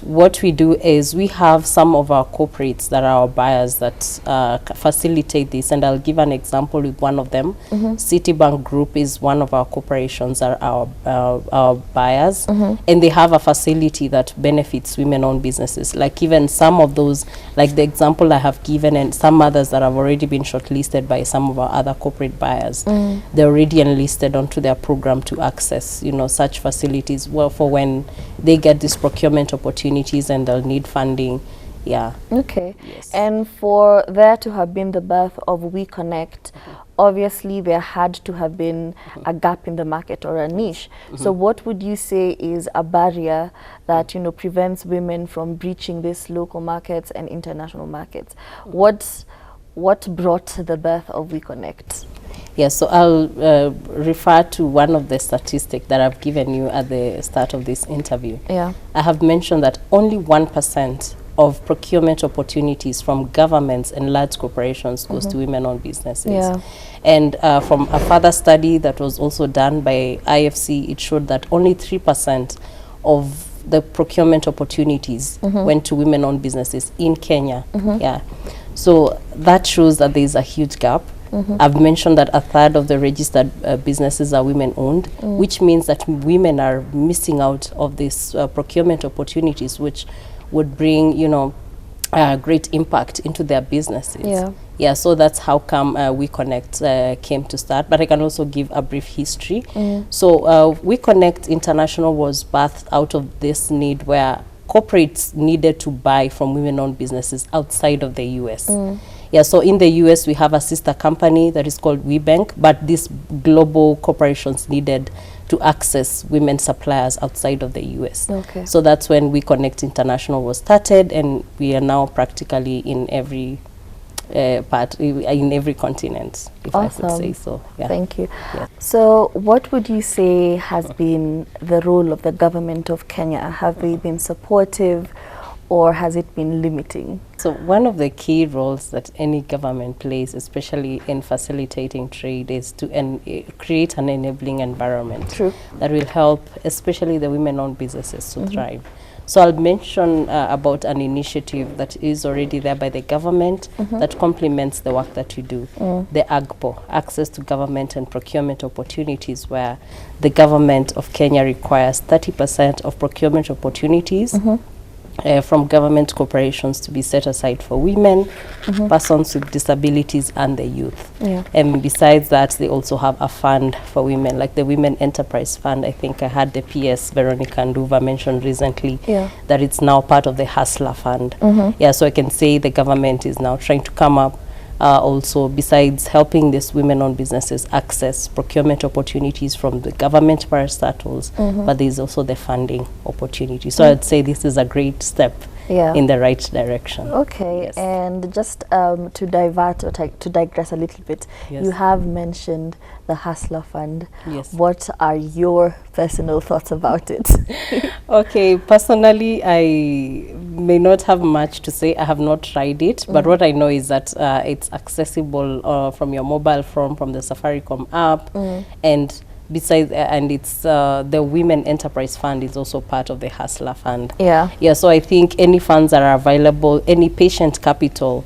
what we do is we have some of our corporates that are our buyers that facilitate this, and I'll give an example with one of them. Citibank Group is one of our corporations, are our buyers, and they have a facility that benefits women-owned businesses. Like even some of those, like the example I have given, and some others that have already been shortlisted by some of our other corporate buyers, they're already enlisted onto their program to access, you know, such facilities, well, for when they get this procurement opportunities and they'll need funding. Yeah. Okay. Yes. And for there to have been the birth of WeConnect, obviously there had to have been a gap in the market or a niche. So what would you say is a barrier that, you know, prevents women from breaching these local markets and international markets? What brought the birth of WeConnect? Yes, so I'll refer to one of the statistics that I've given you at the start of this interview. Yeah. I have mentioned that only 1% of procurement opportunities from governments and large corporations goes to women-owned businesses. Yeah. And from a further study that was also done by IFC, it showed that only 3% of the procurement opportunities went to women-owned businesses in Kenya. Yeah. So that shows that there is a huge gap. I've mentioned that a third of the registered businesses are women-owned, which means that women are missing out of these procurement opportunities, which would bring, you know, great impact into their businesses. Yeah. Yeah, so that's how come WeConnect came to start. But I can also give a brief history. So WeConnect International was birthed out of this need where corporates needed to buy from women-owned businesses outside of the US. Yeah, so in the US, we have a sister company that is called WeBank, but these global corporations needed to access women suppliers outside of the US. Okay. So that's when WeConnect International was started, and we are now practically in every in every continent, if I could say so. Yeah. Thank you. Yeah. So what would you say has been the role of the government of Kenya? Have they been supportive, or has it been limiting? So one of the key roles that any government plays, especially in facilitating trade, is to create an enabling environment that will help, especially the women-owned businesses, to thrive. So I'll mention about an initiative that is already there by the government that complements the work that we do. The AGPO, Access to Government and Procurement Opportunities, where the government of Kenya requires 30% of procurement opportunities from government corporations to be set aside for women, persons with disabilities, and the youth. And besides that, they also have a fund for women, like the Women Enterprise Fund. I think I had the PS Veronica Nduva mentioned recently that it's now part of the Hustler Fund. Yeah, so I can say the government is now trying to come up also, besides helping these women-owned businesses access procurement opportunities from the government parastatals, but there's also the funding opportunity. So I'd say this is a great step in the right direction. Okay, yes. And just to divert or to digress a little bit, you have mentioned the Hustler Fund. Yes. What are your personal thoughts about it? Okay, personally, I may not have much to say. I have not tried it, but what I know is that it's accessible from your mobile phone, from the Safaricom app, and besides, and it's the Women Enterprise Fund is also part of the Hustler Fund. Yeah, so I think any funds that are available, any patient capital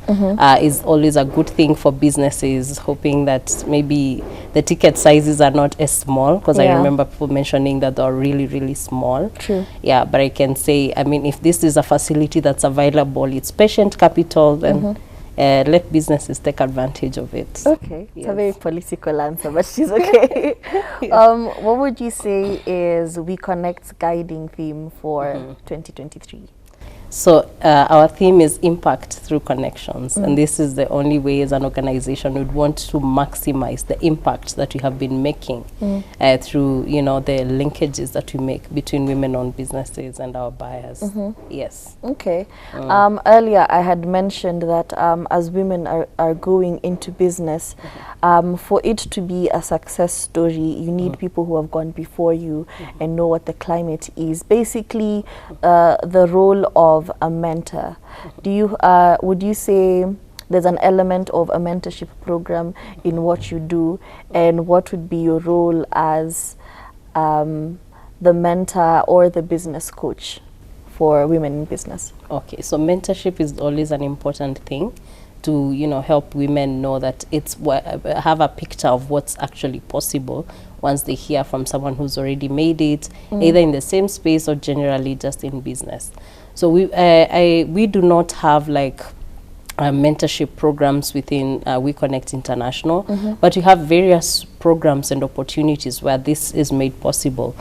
is always a good thing for businesses, hoping that maybe the ticket sizes are not as small, because I remember people mentioning that they're really, really small. Yeah, but I can say, I mean, if this is a facility that's available, it's patient capital, then let businesses take advantage of it. Okay, it's a very political answer, but she's okay. What would you say is WeConnect's guiding theme for 2023? So our theme is impact through connections, and this is the only way as an organization would want to maximize the impact that we have been making through, you know, the linkages that we make between women-owned businesses and our buyers. Yes. Okay. Earlier I had mentioned that as women are going into business, for it to be a success story, you need people who have gone before you and know what the climate is. Basically, the role of a mentor. Do you would you say there's an element of a mentorship program in what you do, and what would be your role as the mentor or the business coach for women in business? Okay, so mentorship is always an important thing to, you know, help women know that have a picture of what's actually possible once they hear from someone who's already made it, either in the same space or generally just in business. So we do not have like mentorship programs within WeConnect International, but we have various programs and opportunities where this is made possible.